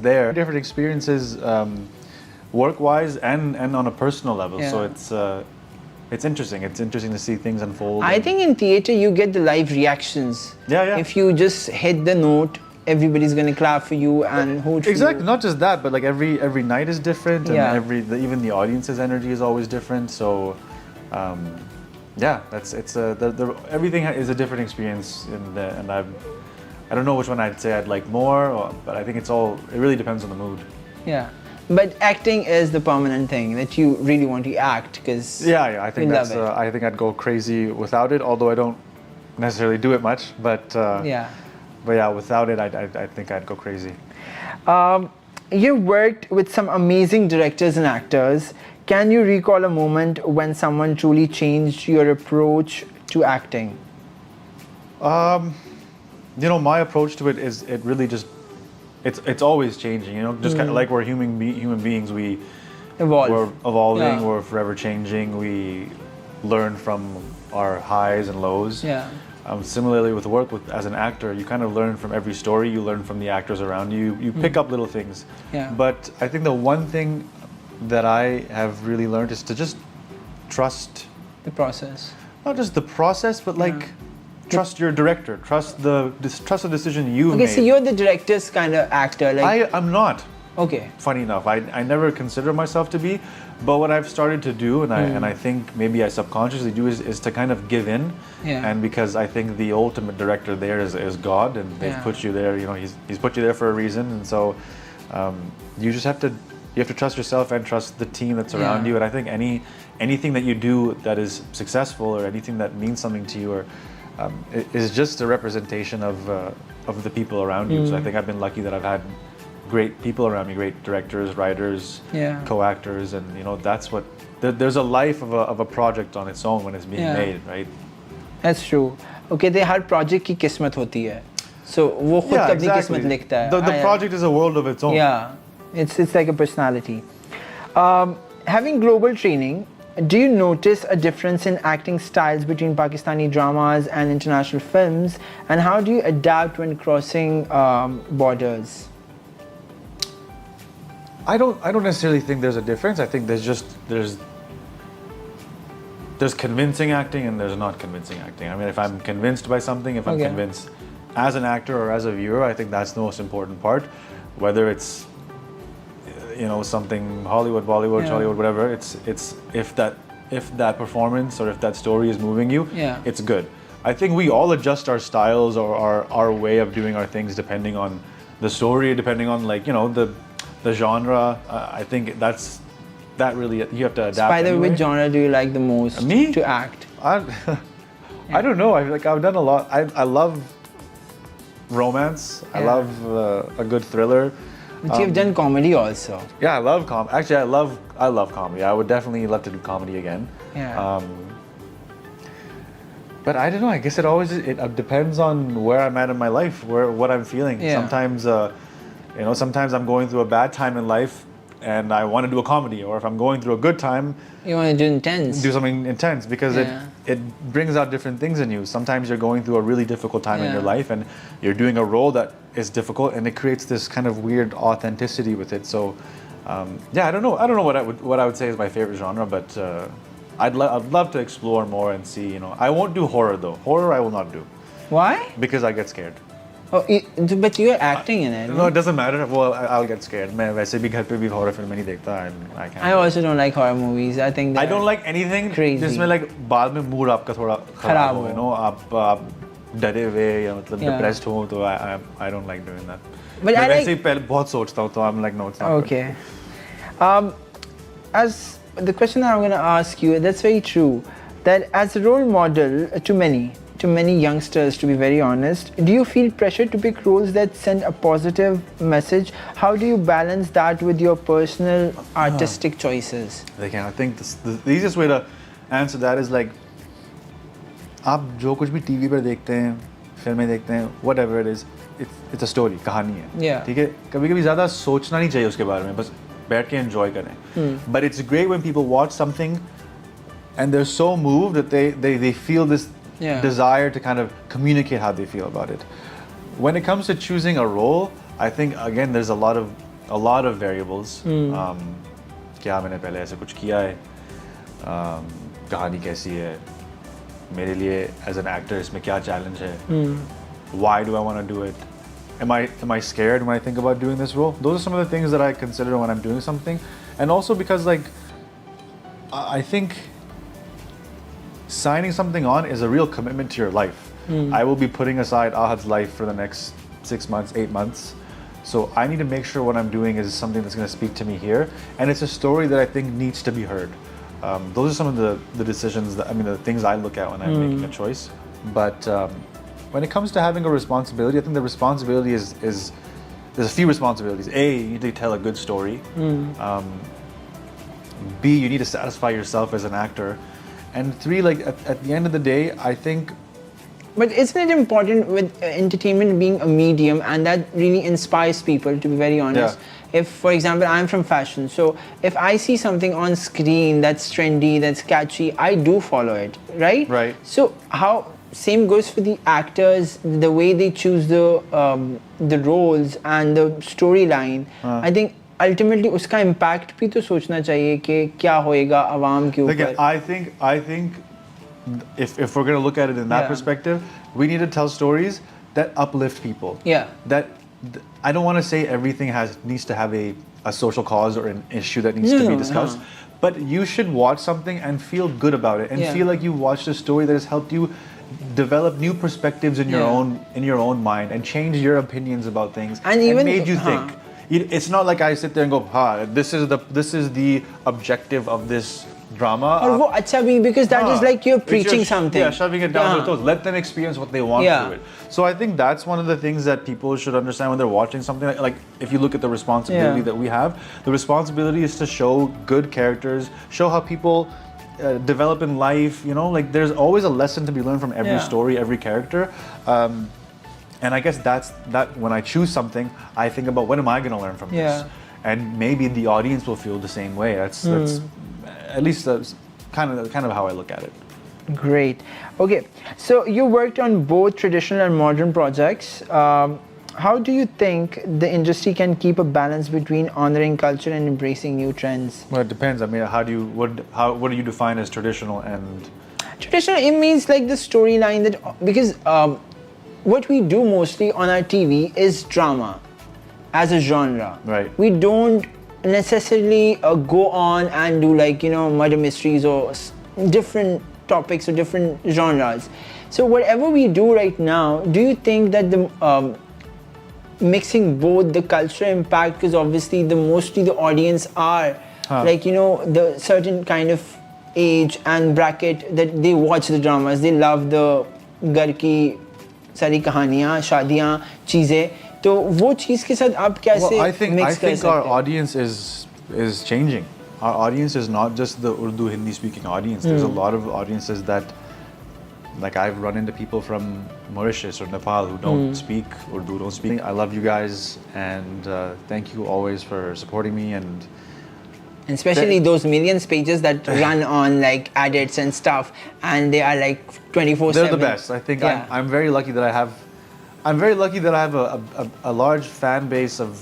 there. Different experiences, work-wise and on a personal level. Yeah. So it's interesting. It's interesting to see things unfold. I think in theatre you get the live reactions. Yeah. If you just hit the note, everybody's gonna clap for you and hoot for Exactly. you. Not just that, but like every night is different, and Yeah. even the audience's energy is always different. So, yeah, everything is a different experience, and I don't know which one I'd say I'd like more, but I think it really depends on the mood. Yeah. But acting is the permanent thing that you really want to act because Yeah, I think love it. I think I'd go crazy without it, although I don't necessarily do it much. But yeah. But yeah, without it, I think I'd go crazy. You've worked with some amazing directors and actors. Can you recall a moment when someone truly changed your approach to acting? You know, my approach to it is it really just it's always changing. You know, just kind of like we're human beings. We're evolving. Yeah. We're forever changing. We learn from our highs and lows. Yeah. Similarly with work as an actor, you kind of learn from every story. You learn from the actors around you. You pick up little things. Yeah. But I think the one thing that I have really learned is to just trust the process. Not just the process, but like trust your director. Trust the decision you've made. Okay, so you're the director's kind of actor. Like I'm not. Okay. Funny enough, I never consider myself to be, but what I've started to do, and I think maybe I subconsciously do, is to kind of give in. Yeah. And because I think the ultimate director there is God, and they've put you there. You know, He's put you there for a reason, and so you just have to trust yourself and trust the team that's around you. And I think anything that you do that is successful, or anything that means something to you, or is just a representation of the people around you. So I think I've been lucky that I've had great people around me, great directors, writers, co-actors, and you know that's what there's a life of a project on its own when it's being made, right? That's true. Okay, the her project की किस्मत होती है. So वो खुद अपनी किस्मत लिखता है. The project is a world of its own. Yeah, it's like a personality. Having global training, do you notice a difference in acting styles between Pakistani dramas and international films, and how do you adapt when crossing borders? I don't necessarily think there's a difference. I think there's convincing acting and there's not convincing acting. I mean, if I'm convinced by something, if I'm convinced as an actor or as a viewer, I think that's the most important part. Whether it's something Hollywood, Bollywood, Hollywood, whatever. It's if that performance or if that story is moving you, it's good. I think we all adjust our styles or our way of doing our things depending on the story, depending on the genre. I think that really you have to adapt. By the way, which genre do you like the most to act? I don't know. I've done a lot. I love romance. I love a good thriller. But you've done comedy also. Yeah, I love comedy. Actually, I love comedy. I would definitely love to do comedy again. Yeah. But I don't know. I guess it depends on where I'm at in my life, what I'm feeling. Yeah. Sometimes, sometimes I'm going through a bad time in life, and I want to do a comedy. Or if I'm going through a good time, you want to do intense. Do something intense because it brings out different things in you. Sometimes you're going through a really difficult time in your life, and you're doing a role that is difficult, and it creates this kind of weird authenticity with it. So, I don't know what I would say is my favorite genre, but I'd love to explore more and see. I won't do horror though. Horror I will not do. Why? Because I get scared. Oh, but you're acting in it. No, it doesn't matter. Well, I'll get scared. मैं वैसे भी घर पे भी horror film नहीं देखता, and I can't. I also don't like horror movies. I think I don't like anything crazy. जिसमें like बाद में mood आपका थोड़ा खराब हो, आप डरे हुए या मतलब depressed हो, तो I don't like doing that. But मैं वैसे ही पहले बहुत सोचता हूँ, तो I'm like no, it's not. Okay. As the question that I'm going to ask you, that's very true. That as a role model to many youngsters, to be very honest, do you feel pressure to pick roles that send a positive message? How do you balance that with your personal artistic choices? Again, I think the easiest way to answer that is like, आप जो कुछ भी TV पर देखते हैं, फिल्में देखते हैं, whatever it is, it's a story, कहानी है. ठीक है? कभी-कभी ज़्यादा सोचना नहीं चाहिए उसके बारे में, बस बैठ के enjoy करें. But it's great when people watch something and they're so moved that they feel this desire to kind of communicate how they feel about it. When it comes to choosing a role, I think again there's a lot of a lot of variables. क्या मैंने पहले ऐसे कुछ किया है, कहानी कैसी है, मेरे लिए as an actor इसमें क्या challenge है, why do I want to do it, am I scared when I think about doing this role? Those are some of the things that I consider when I'm doing something, and also because like I think signing something on is a real commitment to your life. I will be putting aside Ahad's life for the next 6 months, 8 months. So I need to make sure what I'm doing is something that's going to speak to me here, and it's a story that I think needs to be heard. Those are some of the decisions that, I mean, the things I look at when I'm making a choice. But when it comes to having a responsibility, I think the responsibility is there's a few responsibilities. A, you need to tell a good story. B, you need to satisfy yourself as an actor. And 3, like at the end of the day, I think. But isn't it important with entertainment being a medium, and that really inspires people, to be very honest? Yeah. If, for example, I'm from fashion, so if I see something on screen that's trendy, that's catchy, I do follow it, right? Right. So how, same goes for the actors, the way they choose the roles and the storyline. I think ultimately उसका impact भी तो सोचना चाहिए कि क्या होएगा आवाम के ऊपर. Again, I think if we're going to look at it in that perspective, we need to tell stories that uplift people. Yeah. That I don't want to say everything needs to have a social cause or an issue that needs to be discussed, but you should watch something and feel good about it and feel like you watched a story that has helped you develop new perspectives in your own mind and change your opinions about things and even made you think. It's not like I sit there and go, this is the objective of this drama. Or wo acha bhi, because that is like you're preaching something. Yeah, shoving it down their throats. Let them experience what they want through it. So I think that's one of the things that people should understand when they're watching something. Like if you look at the responsibility that we have, the responsibility is to show good characters, show how people develop in life. You know, like there's always a lesson to be learned from every story, every character. And I guess that's when I choose something, I think about what am I going to learn from this? And maybe the audience will feel the same way. That's at least that's kind of how I look at it. Great. Okay, so you worked on both traditional and modern projects. How do you think the industry can keep a balance between honoring culture and embracing new trends? Well, it depends. I mean, what do you define as traditional and? Traditional, it means like the storyline because what we do mostly on our TV is drama as a genre. Right. We don't necessarily go on and do like, murder mysteries or different topics or different genres. So whatever we do right now, do you think that the mixing both the cultural impact, because obviously mostly the audience are the certain kind of age and bracket that they watch the dramas, they love the घर की सारी कहानियाँ, शादियाँ, चीजें, तो वो चीज के साथ आप कैसे I think our audience is changing. Our audience is not just the Urdu Hindi speaking audience. There's a lot of audiences that, like I've run into people from Mauritius or Nepal who don't speak Urdu, don't speak. I love you guys, and thank you always for supporting me, and especially those millions pages that run on like edits and stuff, and they are like 24/7. They're the best. I think I'm very lucky that I have. I'm very lucky that I have a large fan base of